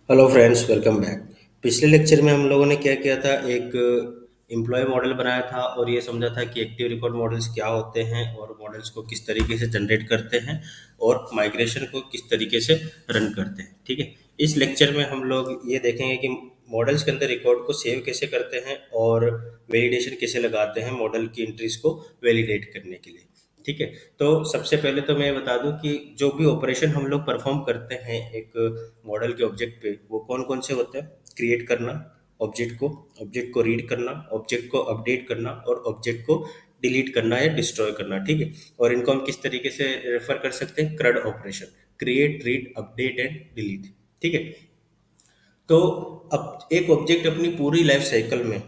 Hello friends, welcome back. पिछले lecture में हम लोगों ने क्या किया था, एक एम्प्लॉय मॉडल बनाया था और ये समझा था कि एक्टिव रिकॉर्ड मॉडल्स क्या होते हैं और मॉडल्स को किस तरीके से जनरेट करते हैं और माइग्रेशन को किस तरीके से रन करते हैं। ठीक है। इस लेक्चर में हम लोग ये देखेंगे कि मॉडल्स के अंदर रिकॉर्ड को सेव कैसे करते हैं और वेलिडेशन कैसे लगाते हैं मॉडल की एंट्रीज को वैलिडेट करने के लिए। ठीक है। तो सबसे पहले तो मैं बता दूं कि जो भी ऑपरेशन हम लोग परफॉर्म करते हैं एक मॉडल के ऑब्जेक्ट पे, वो कौन कौन से होते हैं। क्रिएट करना ऑब्जेक्ट को रीड करना, ऑब्जेक्ट को अपडेट करना और ऑब्जेक्ट को डिलीट करना या डिस्ट्रॉय करना। ठीक है। और इनको हम किस तरीके से रेफर कर सकते हैं, क्रड operation, create read update and delete. ठीक है। तो अब एक ऑब्जेक्ट अपनी पूरी लाइफ साइकिल में,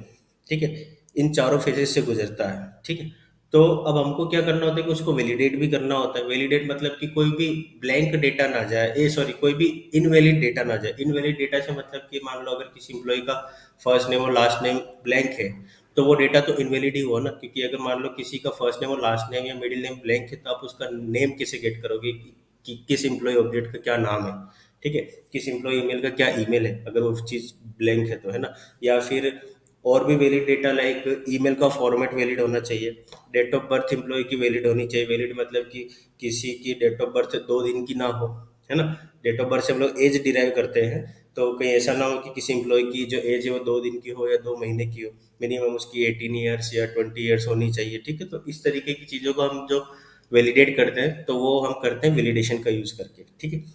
ठीक है, इन चारों फेजेस से गुजरता है। ठीक है। तो अब हमको क्या करना होता है कि उसको वैलिडेट भी करना होता है। वैलिडेट मतलब कि कोई भी ब्लैंक डेटा ना जाए, सॉरी, कोई भी इनवैलिड डेटा ना जाए। इनवैलिड डेटा से मतलब कि मान लो अगर किसी एम्प्लॉय का फर्स्ट नेम और लास्ट नेम ब्लैंक है, तो वो डेटा तो इनवैलिड ही हुआ ना, क्योंकि अगर मान लो किसी का फर्स्ट नेम और लास्ट नेम या मिडिल नेम ब्लैंक है, तो आप उसका नेम कैसे गेट करोगे कि किस एम्प्लॉय ऑब्जेक्ट का क्या नाम है। ठीक है। किस एम्प्लॉय ईमेल का क्या ईमेल है, अगर वो चीज़ ब्लैंक है तो, है ना। या फिर और भी वैलिड डेटा, लाइक ईमेल का फॉर्मेट वैलिड होना चाहिए। डेट ऑफ बर्थ एम्प्लॉय की वैलिड होनी चाहिए। वैलिड मतलब कि किसी की डेट ऑफ बर्थ 2 दिन की ना हो, है ना। डेट ऑफ बर्थ से हम लोग एज डिराइव करते हैं, तो कहीं ऐसा ना हो कि किसी एम्प्लॉय की जो एज है वो 2 दिन की हो या 2 महीने की हो। मिनिमम उसकी 18 ईयर्स या 20 ईयर्स होनी चाहिए। ठीक है। तो इस तरीके की चीज़ों को हम जो वैलिडेट करते हैं, तो वो हम करते हैं वैलिडेशन का यूज़ करके। ठीक है।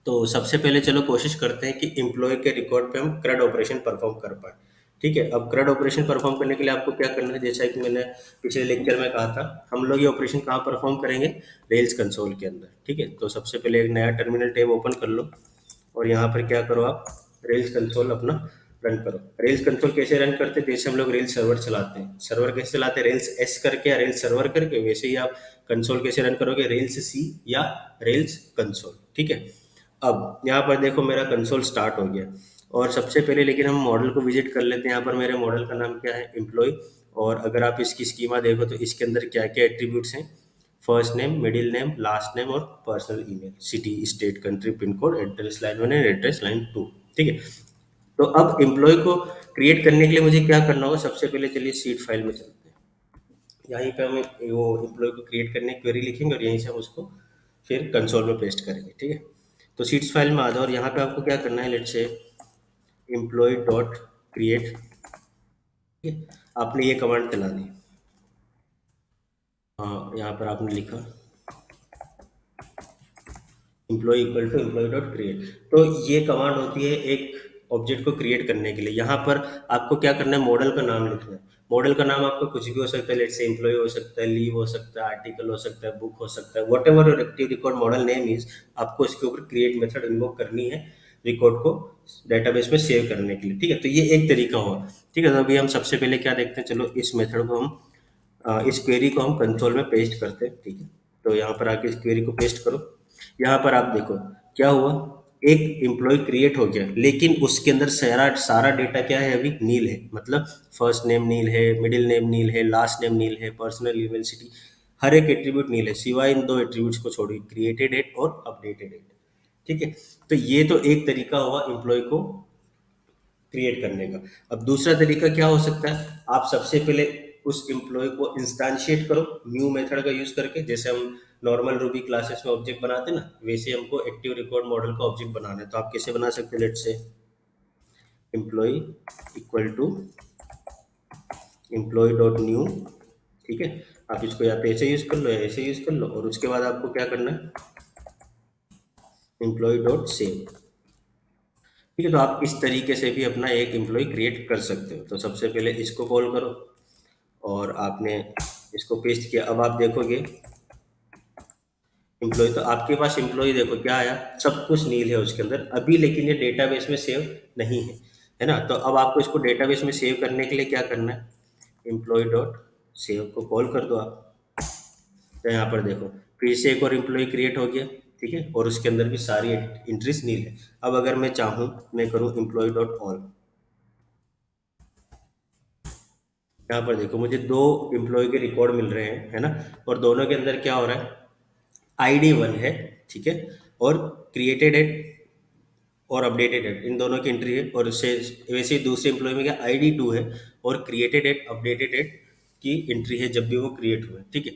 तो सबसे पहले चलो कोशिश करते हैं कि एम्प्लॉय के रिकॉर्ड पे हम क्रड ऑपरेशन परफॉर्म कर पाए। ठीक है। अब क्रड ऑपरेशन परफॉर्म करने के लिए आपको क्या करना है, जैसा कि मैंने पिछले लेक्चर में कहा था, हम लोग ये ऑपरेशन कहाँ परफॉर्म करेंगे, रेल्स कंसोल के अंदर। ठीक है। तो सबसे पहले एक नया टर्मिनल टैब ओपन कर लो और यहाँ पर क्या करो, आप रेल्स कंसोल अपना रन करो। रेल्स कंसोल कैसे रन करते हैं, जैसे हम लोग रेल सर्वर चलाते हैं। सर्वर कैसे चलाते हैं, रेल्स एस करके या रेल्स सर्वर करके, वैसे ही आप कंसोल कैसे रन करोगे, रेल्स सी या रेल्स कंसोल। ठीक है। अब यहाँ पर देखो मेरा कंसोल स्टार्ट हो गया। और सबसे पहले लेकिन हम मॉडल को विजिट कर लेते हैं। यहाँ पर मेरे मॉडल का नाम क्या है, एम्प्लॉय। और अगर आप इसकी स्कीमा देखो तो इसके अंदर क्या क्या एट्रीब्यूट्स हैं, first name, middle name, last name और personal email, city, state, country, pin code, address line 1 and address line 2। ठीक है। तो अब एम्प्लॉय को क्रिएट करने के लिए मुझे क्या करना होगा, सबसे पहले चलिए सीट फाइल में चलते हैं। यहीं पे हम वो एम्प्लॉय को क्रिएट करने की क्वेरी लिखेंगे और यहीं से हम उसको फिर कंसोल में पेस्ट करेंगे। ठीक है। तो सीट्स फाइल में आ जाओ और यहाँ पे आपको क्या करना है, let's say employ dot create. आपने ये कमांड चला दी। हाँ, यहाँ पर आपने लिखा employ equal to employ dot create. तो ये कमांड होती है एक ऑब्जेक्ट को क्रिएट करने के लिए। यहाँ पर आपको क्या करना है, मॉडल का नाम लिखना है। मॉडल का नाम आपका कुछ भी हो सकता है, लेट्स से एम्प्लॉय हो सकता है, लीव हो सकता है, आर्टिकल हो सकता है, बुक हो सकता है, what ever your active record model name is. आपको इसके ऊपर क्रिएट मेथड इन्वोक करनी है रिकॉर्ड को डेटाबेस में सेव करने के लिए। ठीक है। तो ये एक तरीका हुआ। ठीक है। तो अभी हम सबसे पहले क्या देखते हैं, चलो इस मेथड को हम इस क्वेरी को हम कंसोल में पेस्ट करते हैं। ठीक है। तो यहाँ पर आके इस क्वेरी को पेस्ट करो। यहाँ पर आप देखो क्या हुआ, एक एम्प्लॉय क्रिएट हो गया, लेकिन उसके अंदर सारा सारा डेटा क्या है, अभी नील है। मतलब फर्स्ट नेम नील है, मिडिल नेम नील है, लास्ट नेम नील है, पर्सनल ईमेल, सिटी, हर एक एट्रीब्यूट नील है, सिवाय इन दो एट्रीब्यूट्स को छोड़, क्रिएटेड एट और अपडेटेड एट। ठीक है। तो ये तो एक तरीका हुआ एम्प्लॉय को क्रिएट करने का। अब दूसरा तरीका क्या हो सकता है, आप सबसे पहले उस एम्प्लॉय को इंस्टांशिएट करो न्यू मेथड का यूज करके। जैसे हम नॉर्मल रूबी क्लासेस में ऑब्जेक्ट बनाते हैं ना, वैसे हमको एक्टिव रिकॉर्ड मॉडल का ऑब्जेक्ट बनाना है। तो आप कैसे बना सकते हैं, let's say employ equal to employ dot new. ठीक है। आप इसको या तो ऐसे यूज कर लो या ऐसे यूज कर लो, और उसके बाद आपको क्या करना है, एम्प्लॉय डॉट सेव। ठीक है। तो आप इस तरीके से भी अपना एक एम्प्लॉय क्रिएट कर सकते हो। तो सबसे पहले इसको कॉल करो और आपने इसको पेस्ट किया। अब आप देखोगे एम्प्लॉय, तो आपके पास एम्प्लॉय देखो क्या आया, सब कुछ नील है उसके अंदर अभी, लेकिन ये डेटाबेस में सेव नहीं है, है ना। तो अब आपको इसको डेटाबेस में सेव करने के लिए क्या करना है, एम्प्लॉय डॉट सेव को कॉल कर दो आप। तो यहाँ पर देखो फिर से एक और एम्प्लॉय क्रिएट हो गया। ठीक है। और उसके अंदर भी सारी एंट्रीज नील है। अब अगर मैं चाहूँ, मैं करूँ एम्प्लॉय डॉट ऑल। यहाँ पर देखो मुझे दो एम्प्लॉय के रिकॉर्ड मिल रहे हैं, है ना। और दोनों के अंदर क्या हो रहा है, आईडी 1 है। ठीक है। और क्रिएटेड एट और अपडेटेड एट, इन दोनों की एंट्री है। और उससे वैसे ही दूसरे एम्प्लॉय में क्या आईडी टू है, और क्रिएटेड एट अपडेटेड एट की एंट्री है जब भी वो क्रिएट हुए, ठीक है।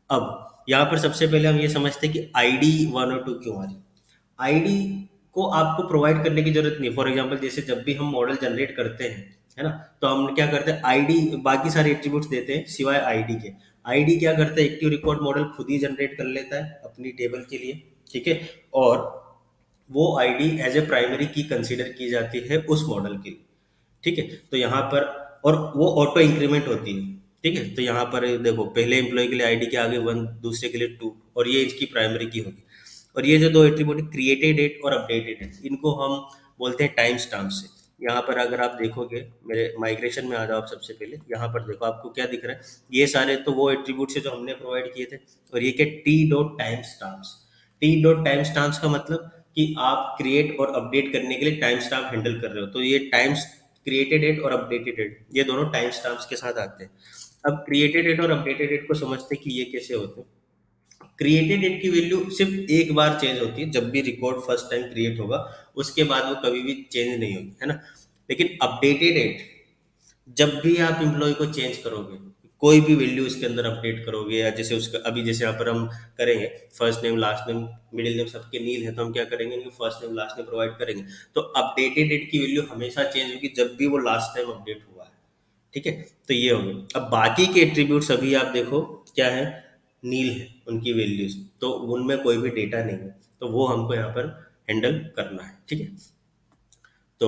अब यहाँ पर सबसे पहले हम ये समझते हैं कि आईडी वन और टू क्यों आ रही है। आईडी को आपको प्रोवाइड करने की जरूरत नहीं। फॉर एग्जांपल जैसे जब भी हम मॉडल जनरेट करते हैं, है ना, तो हम क्या करते हैं, आईडी बाकी सारे एट्रीब्यूट्स देते हैं सिवाय आईडी के। आईडी क्या करता है, एक्टिव रिकॉर्ड मॉडल खुद ही जनरेट कर लेता है अपनी टेबल के लिए, ठीक है। और वो आईडी एज ए प्राइमरी की कंसीडर की जाती है उस मॉडल के लिए, ठीक है। तो यहाँ पर, और वो ऑटो इंक्रीमेंट होती है, ठीक है। तो यहाँ पर देखो, पहले एम्प्लॉय के लिए आईडी के आगे वन, दूसरे के लिए टू, और ये इसकी प्राइमरी की होगी। और ये जो दो एट्रीब्यूट क्रिएटेड डेट और अपडेटेड डेट, इनको हम बोलते हैं टाइम स्टाम्प से। यहाँ पर अगर आप देखोगे, मेरे माइग्रेशन में आ जाओ आप, सबसे पहले यहाँ पर देखो आपको क्या दिख रहा है, ये सारे तो वो एट्रीब्यूट है जो हमने प्रोवाइड किए थे। और ये क्या, T dot time stamps. T dot time stamps का मतलब कि आप क्रिएट और अपडेट करने के लिए टाइम स्टाम्प हैंडल कर रहे हो, तो ये टाइम्स क्रिएटेड डेट और अपडेटेड डेट, ये दोनों टाइम स्टाम्प्स के साथ आते हैं। अब क्रिएटेड डेट और अपडेटेड डेट को समझते हैं कि ये कैसे होते हैं। क्रिएटेड डेट की वैल्यू सिर्फ एक बार चेंज होती है, जब भी रिकॉर्ड फर्स्ट टाइम क्रिएट होगा, उसके बाद वो कभी भी चेंज नहीं होगी, है ना। लेकिन अपडेटेड डेट, जब भी आप एम्प्लॉय को चेंज करोगे, कोई भी वैल्यू इसके अंदर अपडेट करोगे, या जैसे उसका अभी जैसे यहाँ पर हम करेंगे, first name last name middle name सबके नील है, तो हम क्या करेंगे, इनके first name last name provide करेंगे। तो अपडेटेड डेट की वैल्यू हमेशा चेंज होगी जब भी वो लास्ट टाइम अपडेट हुआ है, ठीक है। तो ये हो गया। अब बाकी के एट्रीब्यूट्स अभी आप देखो क्या है, नील है उनकी वैल्यूज, तो उनमें कोई भी डेटा नहीं है, तो वो हमको यहाँ पर हैंडल करना है, ठीक है। तो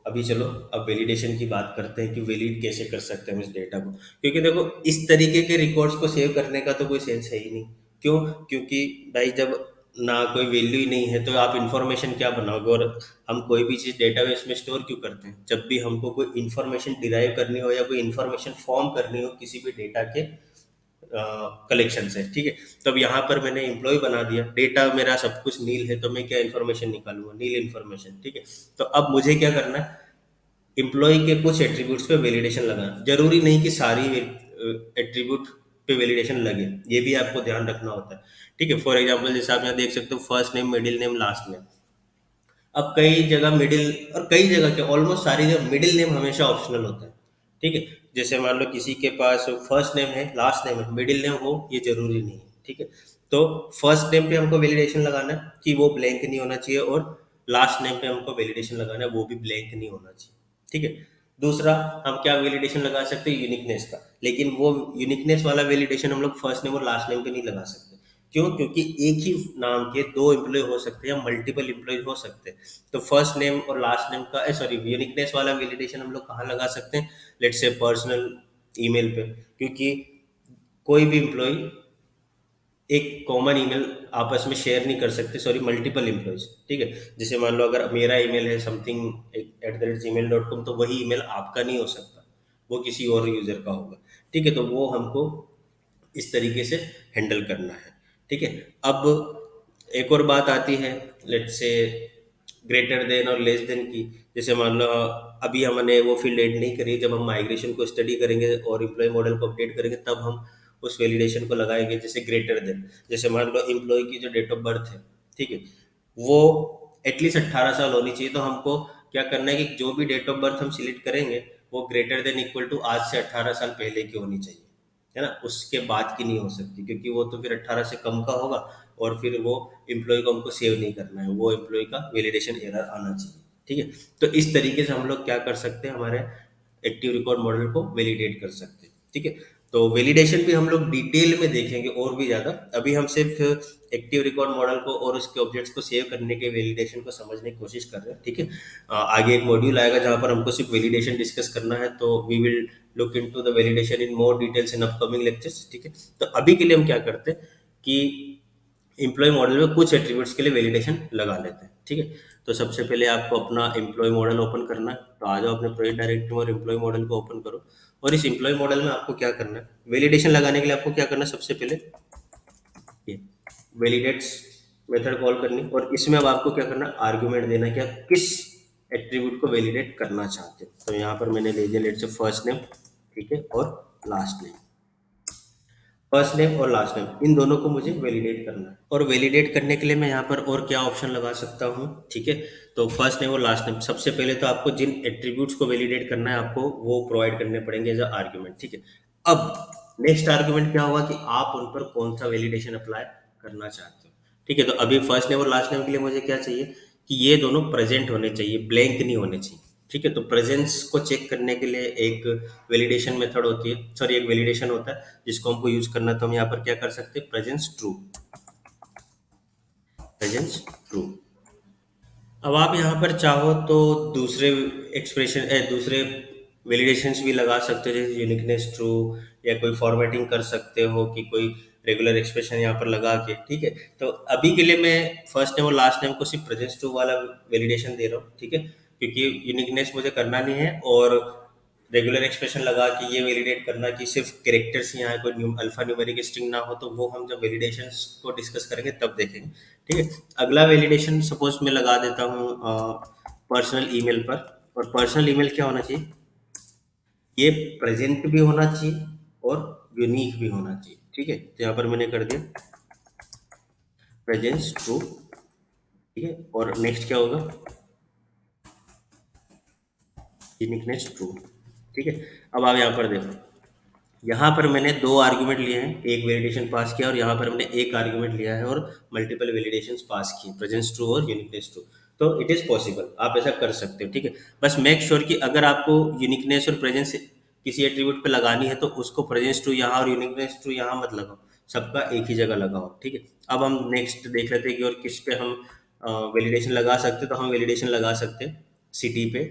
अभी चलो, अब वैलिडेशन की बात करते हैं कि वैलिड कैसे कर सकते हैं हम इस डेटा को। क्योंकि देखो, इस तरीके के रिकॉर्ड्स को सेव करने का तो कोई सेंस है ही नहीं। क्यों? क्योंकि भाई जब ना कोई वैल्यू ही नहीं है तो आप इंफॉर्मेशन क्या बनाओगे। और हम कोई भी चीज़ डेटाबेस में स्टोर क्यों करते हैं, जब भी हमको कोई इंफॉर्मेशन डिराइव करनी हो या कोई इंफॉर्मेशन फॉर्म करनी हो किसी भी डेटा के कलेक्शन से, ठीक है। तो अब यहाँ पर मैंने एम्प्लॉय बना दिया, डेटा मेरा सब कुछ नील है, तो मैं क्या इन्फॉर्मेशन निकालूंगा, नील इन्फॉर्मेशन, ठीक है। तो अब मुझे क्या करना है, एम्प्लॉय के कुछ एट्रीब्यूट्स पे वैलिडेशन लगाना। जरूरी नहीं कि सारी एट्रीब्यूट पे वैलिडेशन लगे, ये भी आपको ध्यान रखना होता है, ठीक है। फॉर एग्जांपल जैसे आप यहाँ देख सकते हो, first name middle name last name. अब कई जगह मिडिल, और कई जगह के ऑलमोस्ट सारी जगह मिडिल नेम हमेशा ऑप्शनल होता है, ठीक है। जैसे मान लो किसी के पास फर्स्ट नेम है लास्ट नेम है, मिडिल नेम हो ये जरूरी नहीं है, ठीक है। तो फर्स्ट नेम पे हमको वैलिडेशन लगाना है कि वो ब्लैंक नहीं होना चाहिए, और लास्ट नेम पे हमको वैलिडेशन लगाना है वो भी ब्लैंक नहीं होना चाहिए, ठीक है। दूसरा, हम क्या वैलिडेशन लगा सकते हैं, यूनिकनेस का। लेकिन वो यूनिकनेस वाला वैलिडेशन हम लोग फर्स्ट नेम और लास्ट नेम पे नहीं लगा सकते। क्यों? क्योंकि एक ही नाम के दो एम्प्लॉय हो सकते हैं या मल्टीपल एम्प्लॉय हो सकते हैं। तो फर्स्ट नेम और लास्ट नेम का, सॉरी, यूनिकनेस वाला वैलिडेशन हम लोग कहाँ लगा सकते हैं, लेट्स से पर्सनल ईमेल पे। क्योंकि कोई भी एम्प्लॉय एक कॉमन ईमेल आपस में शेयर नहीं कर सकते, सॉरी, मल्टीपल एम्प्लॉयज, ठीक है। जैसे मान लो अगर मेरा ईमेल है समथिंग @gmail.com, तो वही ईमेल आपका नहीं हो सकता, वो किसी और यूजर का होगा, ठीक है। तो वो हमको इस तरीके से हैंडल करना है, ठीक है। अब एक और बात आती है, लेट्स से ग्रेटर देन और लेस देन की। जैसे मान लो अभी हमने वो फील्ड ऐड नहीं करी, जब हम माइग्रेशन को स्टडी करेंगे और एम्प्लॉय मॉडल को अपडेट करेंगे तब हम उस वैलिडेशन को लगाएंगे। जैसे ग्रेटर देन, जैसे मान लो एम्प्लॉय की जो डेट ऑफ बर्थ है, ठीक है, वो एटलीस्ट 18 साल होनी चाहिए। तो हमको क्या करना है कि जो भी डेट ऑफ बर्थ हम सिलेक्ट करेंगे वो ग्रेटर देन इक्वल टू आज से 18 साल पहले की होनी चाहिए, है ना। उसके बाद की नहीं हो सकती, क्योंकि वो तो फिर 18 से कम का होगा, और फिर वो एम्प्लॉय को हमको सेव नहीं करना है, वो एम्प्लॉय का वैलिडेशन एरर आना चाहिए, ठीक है। तो इस तरीके से हम लोग क्या कर सकते हैं, हमारे एक्टिव रिकॉर्ड मॉडल को वैलिडेट कर सकते हैं, ठीक है। तो वैलिडेशन भी हम लोग डिटेल में देखेंगे और भी ज़्यादा। अभी हम सिर्फ एक्टिव रिकॉर्ड मॉडल को और उसके ऑब्जेक्ट्स को सेव करने के वैलिडेशन को समझने की कोशिश कर रहे हैं, ठीक है। आगे एक मॉड्यूल आएगा जहाँ पर हमको सिर्फ वैलिडेशन डिस्कस करना है, तो we will look into the validation in more details in upcoming lectures, ठीक है। तो अभी के लिए हम क्या करते हैं कि एम्प्लॉय मॉडल में कुछ एट्रीब्यूट्स के लिए वैलिडेशन लगा लेते हैं, ठीक है। तो सबसे पहले आपको अपना एम्प्लॉय मॉडल ओपन करना है, तो आ जाओ अपने प्रोजेक्ट डायरेक्टरी में और एम्प्लॉय मॉडल को ओपन करो। और इस एम्प्लॉय मॉडल में आपको क्या करना है, वैलिडेशन लगाने के लिए आपको क्या करना है, सबसे पहले ये वैलिडेट्स मेथड कॉल करनी, और इसमें अब आपको क्या करना है, आर्गुमेंट देना कि आप किस एट्रीब्यूट को वैलिडेट करना चाहते हैं। तो यहाँ पर मैंने ले लिया लेट से फर्स्ट नेम, ठीक है, और लास्ट नेम। फर्स्ट नेम और लास्ट नेम इन दोनों को मुझे वैलिडेट करना है। और वैलिडेट करने के लिए मैं यहाँ पर और क्या ऑप्शन लगा सकता हूँ, ठीक है। तो फर्स्ट नेम और लास्ट नेम, सबसे पहले तो आपको जिन एट्रीब्यूट्स को वैलिडेट करना है आपको वो प्रोवाइड करने पड़ेंगे एज आर्ग्यूमेंट, ठीक है। अब नेक्स्ट आर्ग्यूमेंट क्या होगा कि आप उन पर कौन सा वैलिडेशन अप्लाई करना चाहते हो, ठीक है। तो अभी फर्स्ट नेम और लास्ट नेम के लिए मुझे क्या चाहिए कि ये दोनों प्रेजेंट होने चाहिए, ब्लैंक नहीं होने चाहिए, ठीक है। तो प्रेजेंस को चेक करने के लिए एक वैलिडेशन मेथड होती है, सॉरी एक वैलिडेशन होता है जिसको हमको यूज करना है। तो हम यहाँ पर क्या कर सकते हैं, प्रेजेंस ट्रू, प्रेजेंस ट्रू। अब आप यहाँ पर चाहो तो दूसरे एक्सप्रेशन दूसरे वैलिडेशंस भी लगा सकते हो, जैसे यूनिकनेस ट्रू, या कोई फॉर्मेटिंग कर सकते हो कि कोई रेगुलर एक्सप्रेशन यहाँ पर लगा के, ठीक है। तो अभी के लिए मैं फर्स्ट नेम और लास्ट नेम को सिर्फ प्रेजेंस ट्रू वाला वैलिडेशन दे रहा हूँ, ठीक है, क्योंकि यूनिकनेस मुझे करना नहीं है। और रेगुलर एक्सप्रेशन लगा के ये वैलिडेट करना कि सिर्फ कैरेक्टर्स यहाँ कोई अल्फा न्यूमेरिक स्ट्रिंग ना हो, तो वो हम जब वैलिडेशंस को डिस्कस करेंगे तब देखेंगे, ठीक है। अगला वैलिडेशन सपोज मैं लगा देता हूँ पर्सनल ईमेल पर। और पर्सनल ईमेल क्या होना चाहिए, ये प्रेजेंट भी होना चाहिए और यूनिक भी होना चाहिए, ठीक है। तो यहाँ पर मैंने कर दिया प्रेजेंस ट्रू, ठीक है। और नेक्स्ट क्या होगा, यूनिकनेस ट्रू, ठीक है। अब आप यहाँ पर देखो, यहाँ पर मैंने दो आर्गुमेंट लिए हैं, एक वैलिडेशन पास किया और यहाँ पर मैंने एक आर्गुमेंट लिया है और मल्टीपल वैलिडेशंस पास किए, प्रेजेंस ट्रू और यूनिकनेस ट्रू। तो इट इज़ पॉसिबल, आप ऐसा कर सकते हो, ठीक है। बस मेक श्योर कि अगर आपको यूनिकनेस और प्रेजेंस किसी एट्रीब्यूट पे लगानी है तो उसको प्रेजेंस ट्रू यहाँ और यूनिकनेस ट्रू यहाँ मत लगाओ, सबका एक ही जगह लगाओ, ठीक है। अब हम नेक्स्ट देख लेते हैं कि और किस पे हम वैलिडेशन लगा सकते हैं। तो हम वैलिडेशन लगा सकते हैं सिटी पे,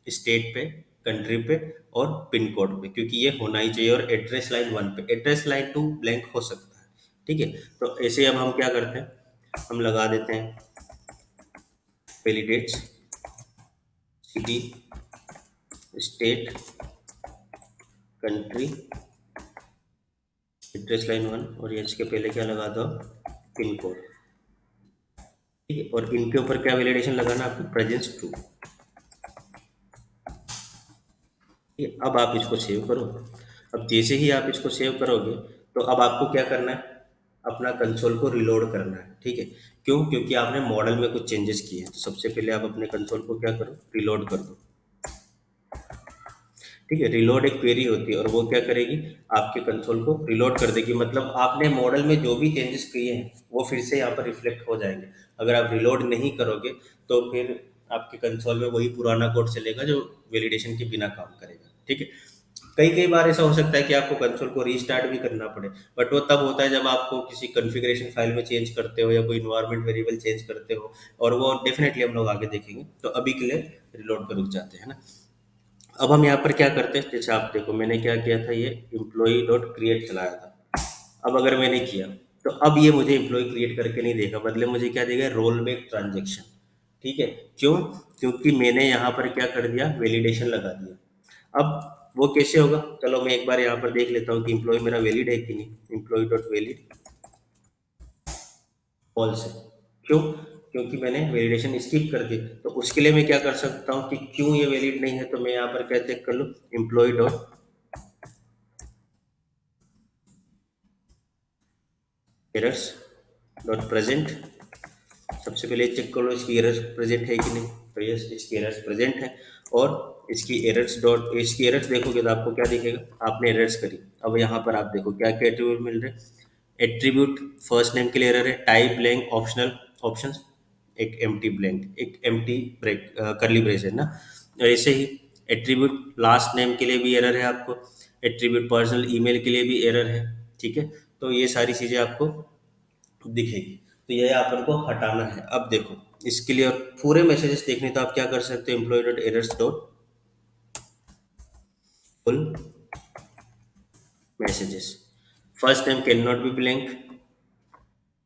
स्टेट पे, कंट्री पे और पिन कोड पे, क्योंकि ये होना ही चाहिए। और एड्रेस लाइन 1 पे, एड्रेस लाइन 2 ब्लैंक हो सकता है, ठीक है। तो ऐसे अब हम क्या करते हैं, हम लगा देते हैं validates city, state, country, address line 1 और ये इसके पहले क्या लगा दो, पिन कोड, ठीक है। और इनके ऊपर क्या वैलिडेशन लगाना आपको, प्रेजेंस ट्रू, ठीक है। अब आप इसको सेव करो। अब जैसे ही आप इसको सेव करोगे तो अब आपको क्या करना है, अपना कंसोल को रिलोड करना है, ठीक है। क्यों, क्योंकि आपने मॉडल में कुछ चेंजेस किए हैं। तो सबसे पहले आप अपने कंसोल को क्या करो, रिलोड कर दो, ठीक है। रिलोड एक क्वेरी होती है और वो क्या करेगी, आपके कंसोल को रिलोड कर देगी। मतलब आपने मॉडल में जो भी चेंजेस किए हैं वो फिर से यहाँ पर रिफ्लेक्ट हो जाएंगे। अगर आप रिलोड नहीं करोगे तो फिर आपके कंसोल में वही पुराना कोड चलेगा जो वैलिडेशन के बिना काम करेगा, ठीक है। कई कई बार ऐसा हो सकता है कि आपको कंसोल को रीस्टार्ट भी करना पड़े, बट वो तब होता है जब आपको किसी कॉन्फ़िगरेशन फाइल में चेंज करते हो या कोई इन्वायरमेंट वेरिएबल चेंज करते हो, और वो डेफिनेटली हम लोग आगे देखेंगे। तो अभी के लिए रिलोड पे रुक जाते हैं ना। अब हम यहाँ पर क्या करते हैं, जैसे आप देखो मैंने क्या किया था, ये एम्प्लॉई डॉट क्रिएट चलाया था। अब अगर मैंने किया तो अब ये मुझे एम्प्लॉय क्रिएट करके नहीं देगा, बदले मुझे क्या देगा, रोल बैक ट्रांजेक्शन, ठीक है। क्यों, क्योंकि मैंने यहाँ पर क्या कर दिया, वैलिडेशन लगा दिया। अब वो कैसे होगा, चलो मैं एक बार यहाँ पर देख लेता हूँ कि एम्प्लॉय मेरा वैलिड है कि नहीं। एम्प्लॉय डॉट वैलिड फॉल्स है, क्यों, क्योंकि मैंने वैलिडेशन स्किप कर दी। तो उसके लिए मैं क्या कर सकता हूँ कि क्यों ये वैलिड नहीं है, तो मैं यहाँ पर क्या चेक कर लूँ, employ dot errors dot present. सबसे पहले चेक करो इसकी एरर्स प्रेजेंट है कि नहीं। तो यस, इसकी एरर्स प्रेजेंट है। और इसकी एरर्स देखोगे तो आपको क्या दिखेगा, आपने एरर्स करी। अब यहाँ पर आप देखो क्या क्या एट्रीब्यूट मिल रहे हैं। एट्रीब्यूट फर्स्ट नेम के लिए एरर है, टाइप ब्लैंक ऑप्शनल ऑप्शंस, एक एम्प्टी ब्लैंक, एक एम्प्टी ब्रेक करली ब्रेस है ना। और ऐसे ही एट्रीब्यूट लास्ट नेम के लिए भी एरर है आपको, एट्रीब्यूट पर्सनल ईमेल के लिए भी एरर है, ठीक है। तो ये सारी चीज़ें आपको दिखेगी। तो यह अपन को हटाना है। अब देखो इसके लिए और पूरे मैसेजेस देखने तो आप क्या कर सकते हो, employ dot errors dot full messages. First name can not be blank,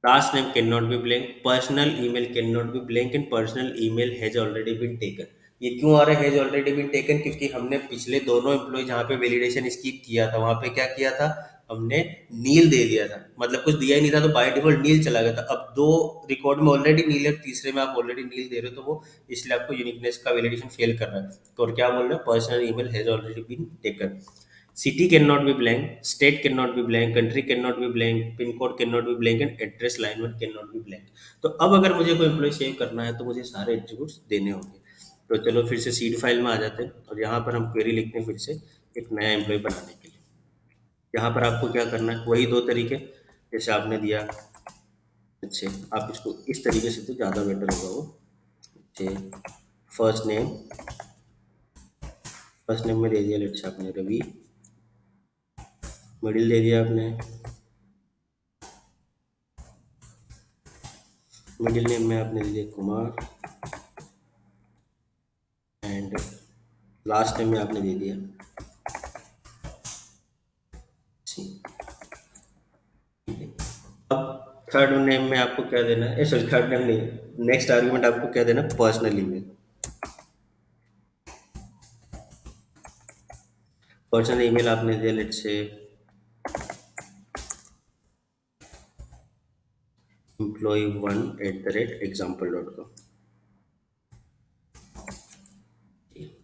last name can not be blank, personal email can not be blank and personal email has already been taken. ये क्यों आ रहा है has already been taken, क्योंकि हमने पिछले दोनों employ जहाँ पे वैलिडेशन स्किप किया था वहां पे क्या किया था, हमने नील दे दिया था, मतलब कुछ दिया ही नहीं था, तो बाय डिफॉल्ट नील चला गया था। अब दो रिकॉर्ड में ऑलरेडी नील है, तीसरे में आप ऑलरेडी नील दे रहे हो, तो वो इसलिए आपको यूनिकनेस का वैलिडेशन फेल कर रहा है। तो और क्या बोल रहे हैं, personal email has already been taken. City can not be blank, state can not be blank, country can not be blank, pin code can not be blank and address line one can not be blank. तो अब अगर मुझे कोई employ save करना है तो मुझे सारे एट्रीब्यूट्स देने होंगे। तो चलो फिर से सीड फाइल में आ जाते हैं और यहाँ पर हम क्वेरी लिखते हैं फिर से एक नया एम्प्लॉय बनाने के लिए। यहाँ पर आपको क्या करना है, वही दो तरीके जैसे आपने दिया। अच्छे आप इसको इस तरीके से तो ज़्यादा बेटर होगा वो। अच्छे फर्स्ट नेम, फर्स्ट नेम में दे दिया लेट्स से आपने रवि, मिडिल दे दिया आपने, मिडिल नेम में आपने दे दिया कुमार एंड लास्ट नेम में आपने दे दिया सिंह। अब थर्ड नेम में आपको क्या देना है, सॉरी थर्ड नेम नहीं, नेक्स्ट आर्गुमेंट आपको क्या देना, पर्सनल ईमेल। पर्सनल ईमेल आपने दिया लेट्स से employee1@example.com,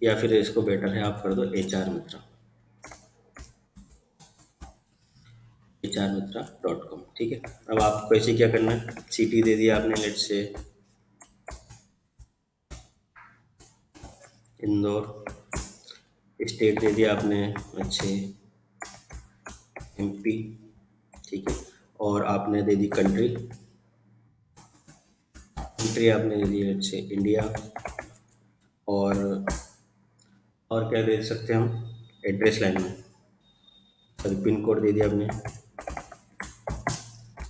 या फिर इसको बेटर है आप कर दो एच आर मित्रा, HR Mitra.com। ठीक है, अब आपको ऐसे क्या करना है, सिटी दे दिया आपने लेट्स से इंदौर, स्टेट दे दिया आपने अच्छे MP, ठीक है, और आपने दे दी कंट्री, कंट्री आपने दे दी लेट्स से इंडिया, और क्या दे सकते हैं हम एड्रेस लाइन में, सॉरी पिन कोड दे दिया आपने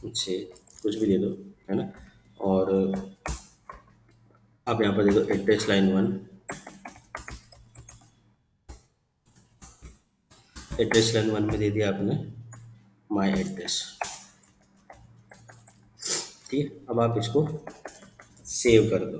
अच्छे, कुछ भी दे दो, है ना। और आप यहाँ पर दे दो address line one, address line one में दे दिया आपने माय एड्रेस। ठीक है, अब आप इसको सेव कर दो।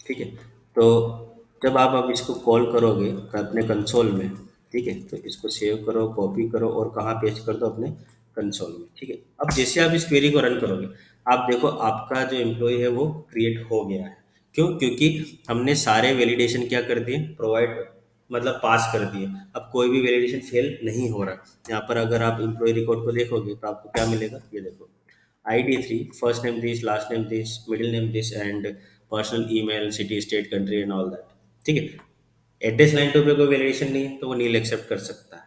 ठीक है, तो जब आप अब इसको कॉल करोगे अपने कंसोल में, ठीक है, तो इसको सेव करो, कॉपी करो और कहाँ पेस्ट कर दो, अपने कंसोल में। ठीक है, अब जैसे आप इस क्वेरी को रन करोगे, आप देखो आपका जो एम्प्लॉय है वो क्रिएट हो गया है। क्यों? क्योंकि हमने सारे वैलिडेशन क्या कर दिए, प्रोवाइड मतलब पास कर दिए। अब कोई भी वैलिडेशन फेल नहीं हो रहा। यहाँ पर अगर आप एम्प्लॉय रिकॉर्ड को देखोगे तो आपको क्या मिलेगा, ये देखो ID3, first name this, last name this, middle name this and personal email, city, state, country and all that। ठीक है, एड्रेस लाइन टू पे कोई वेरिएशन नहीं है तो वो नील एक्सेप्ट कर सकता है।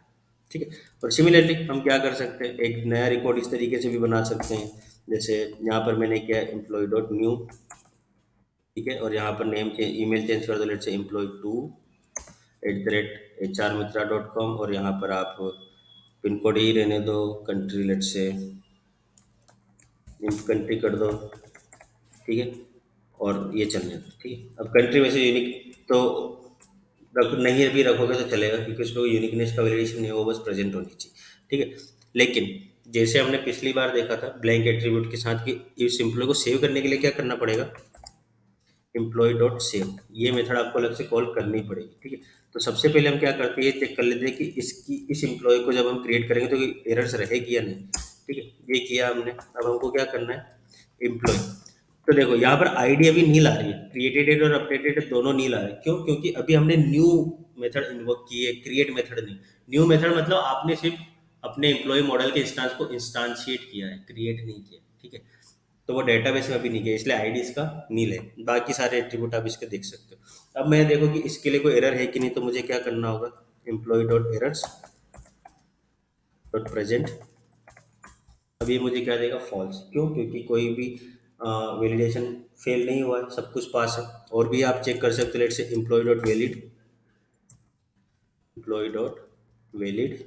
ठीक है, और सिमिलरली हम क्या कर सकते हैं, एक नया रिकॉर्ड इस तरीके से भी बना सकते हैं। जैसे यहाँ पर मैंने किया employee.new, ठीक है, और यहाँ पर नेम चेंज, ईमेल चेंज कर दो लेट्स से employee2@hrmitra.com, और यहाँ पर आप पिन कोड ही रहने दो, कंट्री लेट्स से कंट्री कर दो। ठीक है, और ये चलने दो। ठीक है, अब कंट्री वैसे यूनिक तो रख नहीं भी रखोगे तो चलेगा क्योंकि उसमें यूनिकनेस का वैलिडेशन नहीं है, वो बस प्रेजेंट होनी चाहिए। ठीक है, लेकिन जैसे हमने पिछली बार देखा था ब्लैंक एट्रीब्यूट के साथ कि इस एम्प्लॉय को सेव करने के लिए क्या करना पड़ेगा, एम्प्लॉय डॉट सेव, ये मेथड आपको अलग से कॉल करनी पड़ेगी। ठीक है, तो सबसे पहले हम क्या करते हैं, ये चेक कर लेते हैं कि इसकी इस एम्प्लॉय को जब हम क्रिएट करेंगे तो एरर्स रहेगी या नहीं। ठीक है, ये किया हमने। अब हमको क्या करना है, एम्प्लॉय, तो देखो यहाँ पर आईडी अभी नील आ रही है, क्रिएटेड और अपडेटेड दोनों नील आ रहे हैं। क्यों? क्योंकि अभी हमने न्यू मेथड इन्वोक की है, क्रिएट मेथड नहीं। न्यू मेथड मतलब आपने सिर्फ अपने एम्प्लॉय मॉडल के इंस्टांस को इंस्टांशिएट किया है, क्रिएट नहीं किया। ठीक है, तो वो डेटाबेस में अभी नहीं गया, इसलिए आईडी इसका नील है, बाकी सारे एट्रीब्यूट आप इसके देख सकते हो। अब मैं देखो कि इसके लिए कोई एरर है कि नहीं, तो मुझे क्या करना होगा, employ dot errors dot present. अब ये मुझे क्या देगा, फॉल्स। क्यों? क्योंकि कोई भी वैलिडेशन फेल नहीं हुआ है, सब कुछ पास है। और भी आप चेक कर सकते हो, लेट से employ dot valid, employ dot valid,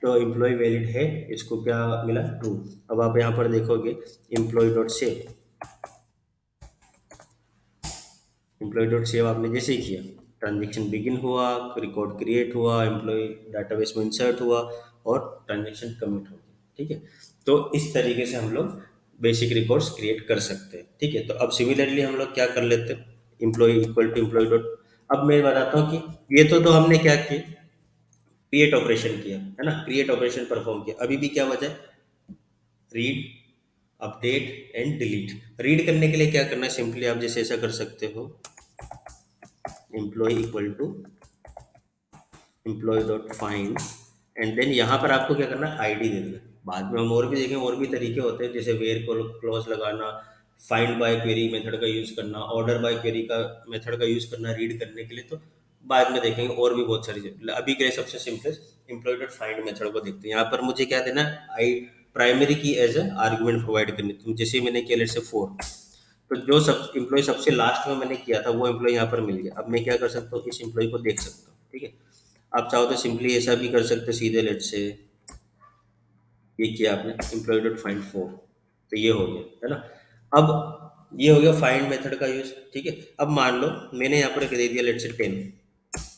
तो एम्प्लॉय वैलिड है, इसको क्या मिला, ट्रू। अब आप यहाँ पर देखोगे employ dot save, employ dot save आपने जैसे ही किया, ट्रांजेक्शन बिगिन हुआ, रिकॉर्ड क्रिएट हुआ, एम्प्लॉय डाटाबेस में इंसर्ट हुआ और ट्रांजेक्शन कमिट हो गई। ठीक है, तो इस तरीके से हम लोग बेसिक रिकॉर्ड्स क्रिएट कर सकते हैं। ठीक है, तो अब सिमिलरली हम लोग क्या कर लेते हैं, employ equal to employ dot, अब मैं बताता हूँ कि ये तो हमने क्या किया, क्रिएट ऑपरेशन किया है ना, क्रिएट ऑपरेशन परफॉर्म किया। अभी भी क्या बचा है, read, update and delete. Read करने के लिए क्या करना है, सिंपली आप जैसे ऐसा कर सकते हो, employ equal to employ dot find, and then यहाँ पर आपको क्या करना है, आईडी दे देना। बाद में हम और भी देखेंगे, और भी तरीके होते हैं, जैसे वेयर क्लॉज लगाना, फाइंड बाय क्वेरी मेथड का यूज़ करना, ऑर्डर बाय क्वेरी का मेथड का यूज़ करना रीड करने के लिए। तो बाद में देखेंगे और भी बहुत सारी चीज़ें। अभी के लिए सबसे simplest employ dot find method को देखते हैं। यहाँ पर मुझे क्या देना है, आई प्राइमरी की एज ए आर्गुमेंट प्रोवाइड करनी। तो जैसे मैंने किया लेट से 4, तो जो सब एम्प्लॉय सबसे लास्ट में मैंने किया था वो एम्प्लॉय यहाँ पर मिल गया। अब मैं क्या कर सकता हूँ, इस एम्प्लॉय को देख सकता हूँ, ठीक है। आप चाहो तो सिंपली ऐसा भी कर सकते हो, सीधे लेट से ये किया आपने एम्प्लॉय डॉट फाइंड 4, तो ये हो गया, है ना। अब ये हो गया फाइंड मेथड का यूज, ठीक है। अब मान लो मैंने यहाँ पर दे दिया लेट से 10,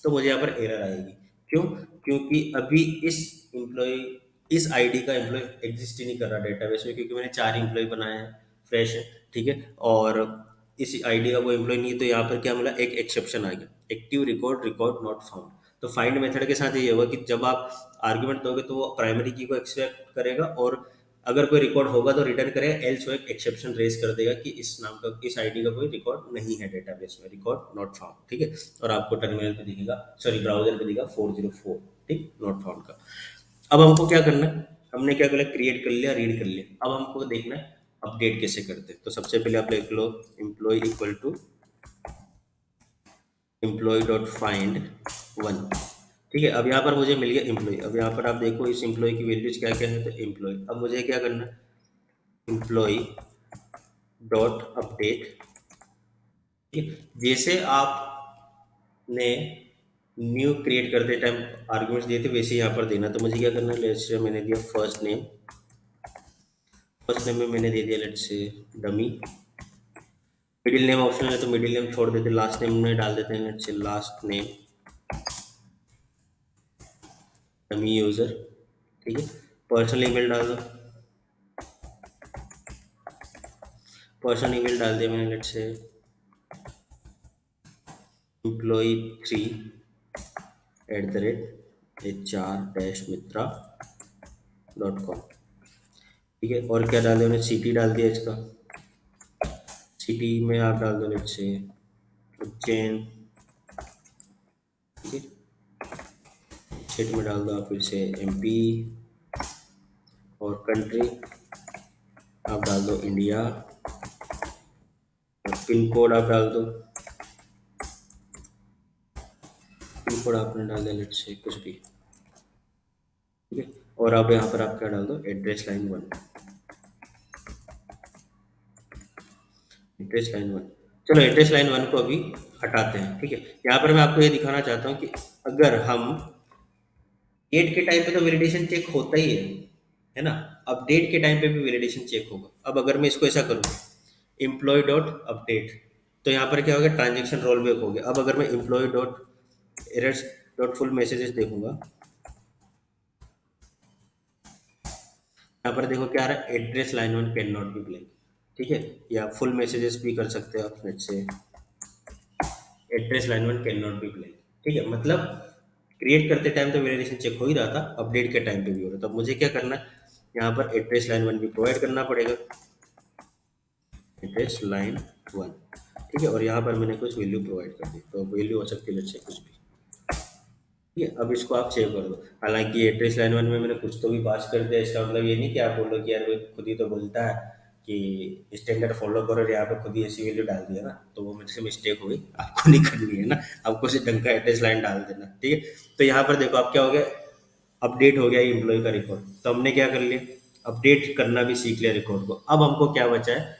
तो मुझे यहाँ पर एरर आएगी। क्यों? क्योंकि अभी इस एम्प्लॉय इस आईडी का एम्प्लॉय एग्जिस्ट ही नहीं कर रहा डेटाबेस में, क्योंकि मैंने 4 एम्प्लॉय बनाए हैं, फ्रेश है, ठीक है। और इस आईडी का कोई एम्प्लॉय नहीं है, तो यहाँ पर क्या मिला, एक एक्सेप्शन आ गया, active record record not found. तो फाइंड मेथड के साथ ये होगा कि जब आप आर्ग्यूमेंट दोगे तो वो प्राइमरी की को एक्सेप्ट करेगा, और अगर कोई रिकॉर्ड होगा तो रिटर्न करेगा, एल्स वो एक एक्सेप्शन रेज कर देगा कि इस नाम का, इस आईडी का कोई रिकॉर्ड नहीं है डेटाबेस में, रिकॉर्ड नॉट फाउंड, ठीक है। और आपको टर्मिनल पे दिखेगा, सॉरी ब्राउजर पे दिखेगा 404, ठीक, नॉट फाउंड का। अब हमको क्या करना है, हमने क्या किया, क्रिएट कर लिया, रीड कर लिया। अब हमको देखना है अपडेट कैसे करते हैं। तो सबसे पहले आप लिख लो employ equal to employ dot find 1, ठीक है। अब यहाँ पर मुझे मिल गया एम्प्लॉय। अब यहाँ पर आप देखो इस एम्प्लॉय की वैल्यूज क्या क्या है, तो एम्प्लॉय। अब मुझे क्या करना है, एम्प्लॉय डॉट अपडेट, ठीक है। जैसे आपने न्यू क्रिएट करते टाइम आर्ग्यूमेंट्स दिए थे, वैसे यहाँ पर देना। तो मुझे क्या करना है, लेट्स से मैंने दिया फर्स्ट नेम, फर्स्ट नेम में मैंने दे दिया let's say dummy. Middle name option है तो मिडिल नेम छोड़ देते, लास्ट नेम में डाल देते हैं लेट्स से लास्ट नेम डमी यूजर, ठीक है। पर्सनल ईमेल डाल दो, पर्सनल ईमेल डाल दिया मैंने लेट्स से employee3@hr-mitra.com, ठीक है। और क्या डाल दिया मैंने, सिटी डाल दिया इसका, सिटी में आप डाल दो लेट्स से उज्जैन, ठीक है। स्टेट में डाल दो आप फिर से एमपी, और कंट्री आप डाल दो इंडिया, और पिन कोड आप डाल दो, पिन कोड आपने डाल दिया लेट्स से कुछ भी, ठीक है। और आप यहाँ पर आप क्या डाल दो, एड्रेस लाइन 1, एड्रेस लाइन 1। चलो एड्रेस लाइन 1 को अभी हटाते हैं, ठीक है। यहाँ पर मैं आपको ये दिखाना चाहता हूँ कि अगर हम डेट के टाइम पे तो वैलिडेशन चेक होता ही है ना। अपडेट के टाइम पे भी वैलिडेशन चेक होगा। अब अगर मैं इसको ऐसा करूँ, एम्प्लॉय डॉट अपडेट, तो यहाँ पर क्या होगा, ट्रांजेक्शन रोल बैक हो गया। अब अगर मैं employ dot errors dot full messages देखूंगा, यहाँ पर देखो क्या आ रहा है, address line 1 can not be blank, ठीक है। या फुल मैसेजेस भी कर सकते हो आप, let's say address line 1 can not be blank, ठीक है। मतलब क्रिएट करते टाइम तो वैलिडेशन चेक हो ही रहा था, अपडेट के टाइम पे भी हो रहा था। तो मुझे क्या करना है, यहाँ पर एड्रेस लाइन 1 भी प्रोवाइड करना पड़ेगा, एड्रेस लाइन 1, ठीक है। और यहाँ पर मैंने कुछ वैल्यू प्रोवाइड कर दी, तो वैल्यू हो सकती है लेट्स से कुछ भी, ठीक है। अब इसको आप सेव कर दो। हालांकि एड्रेस लाइन 1 में मैंने कुछ तो भी पास कर दिया, इसका मतलब ये नहीं कि आप बोलो कि यार वो खुद ही तो बोलता है कि स्टैंडर्ड फॉलो करो, और यहाँ पे खुद ही ऐसी वैल्यू डाल दिया ना, तो वो मेरे से मिस्टेक हो गई, आपको नहीं करनी है ना। आपको सिर्फ ढंग का एड्रेस लाइन डाल देना, ठीक है। तो यहाँ पर देखो आप क्या हो गया, अपडेट हो गया एम्प्लॉय का रिकॉर्ड। तो हमने क्या कर लिया, अपडेट करना भी सीख लिया रिकॉर्ड को। अब हमको क्या बचा है,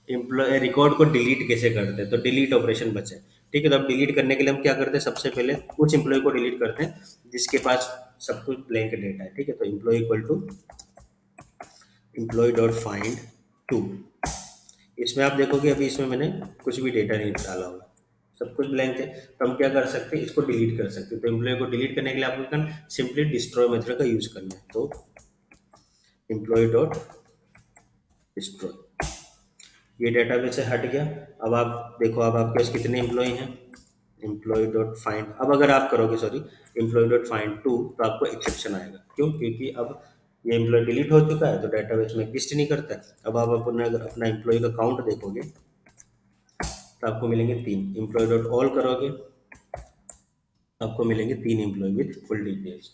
एम्प्लॉय रिकॉर्ड को डिलीट कैसे करते हैं, तो डिलीट ऑपरेशन बचा है, ठीक है। तो अब डिलीट करने के लिए हम क्या करते हैं, सबसे पहले उस एम्प्लॉय को डिलीट करते हैं जिसके पास सब कुछ ब्लैंक डेटा है, ठीक है। तो employ equal to employ dot find 2, इसमें आप देखोगे अभी इसमें मैंने कुछ भी डेटा नहीं डाला हुआ, सब कुछ ब्लैंक है। तो हम क्या कर सकते हैं, इसको डिलीट कर सकते हैं। तो एम्प्लॉय को डिलीट करने के लिए आपको सिंपली डिस्ट्रॉय मेथड का यूज करना है। तो एम्प्लॉय डॉट डिस्ट्रॉय, ये डेटाबेस से हट गया। अब आप देखो, अब आपके पास कितने एम्प्लॉय हैं, एम्प्लॉय डॉट फाइंड। अब अगर आप करोगे सॉरी एम्प्लॉय डॉट फाइंड 2, तो आपको एक्सेप्शन आएगा। क्यों? क्योंकि अब ये एम्प्लॉय डिलीट हो चुका है, तो डेटाबेस में एग्जिस्ट नहीं करता है। अब आप अपना अगर अपना एम्प्लॉय का काउंट देखोगे, तो आपको मिलेंगे 3। एम्प्लॉय डॉट ऑल करोगे आपको मिलेंगे 3 एम्प्लॉय विद फुल डिटेल्स।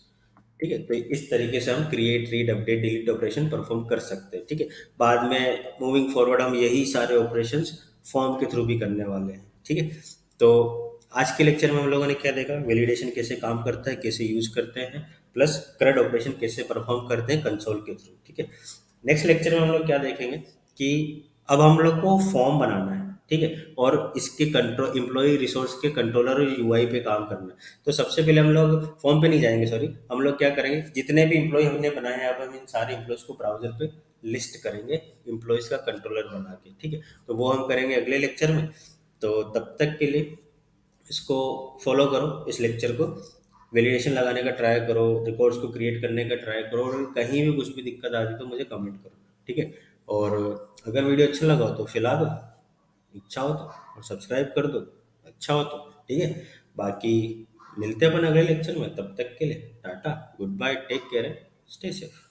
ठीक है, तो इस तरीके से हम create, read, update, delete operation perform कर सकते हैं। ठीक है, बाद में मूविंग फॉरवर्ड हम यही सारे ऑपरेशंस फॉर्म के थ्रू भी करने वाले हैं। ठीक है, तो आज के लेक्चर में हम लोगों ने क्या देखा, वैलिडेशन कैसे काम करता है, कैसे यूज करते हैं, प्लस करंट ऑपरेशन कैसे परफॉर्म करते हैं कंसोल के थ्रू। ठीक है, नेक्स्ट लेक्चर में हम लोग क्या देखेंगे कि अब हम लोग को फॉर्म बनाना है। ठीक है, और इसके कंट्रोल, एम्प्लॉय रिसोर्स के कंट्रोलर और यूआई पे काम करना है। तो सबसे पहले हम लोग फॉर्म पे नहीं जाएंगे, सॉरी, हम लोग क्या करेंगे, जितने भी एम्प्लॉय हमने बनाए हैं अब हम इन सारे एम्प्लॉयज को ब्राउजर पे लिस्ट करेंगे एम्प्लॉयज का कंट्रोलर बना के। ठीक है, तो वो हम करेंगे अगले लेक्चर में। तो तब तक के लिए इसको फॉलो करो, इस लेक्चर को वैलिडेशन लगाने का ट्राई करो, रिकॉर्ड्स को क्रिएट करने का ट्राई करो, और कहीं भी कुछ भी दिक्कत आती तो मुझे कमेंट करो। ठीक है, और अगर वीडियो अच्छा लगा हो तो फैला दो, इच्छा हो तो, और सब्सक्राइब कर दो, अच्छा हो तो। ठीक है, बाकी मिलते हैं अपन अगले लेक्चर में, तब तक के लिए टाटा, good bye, take care, stay safe.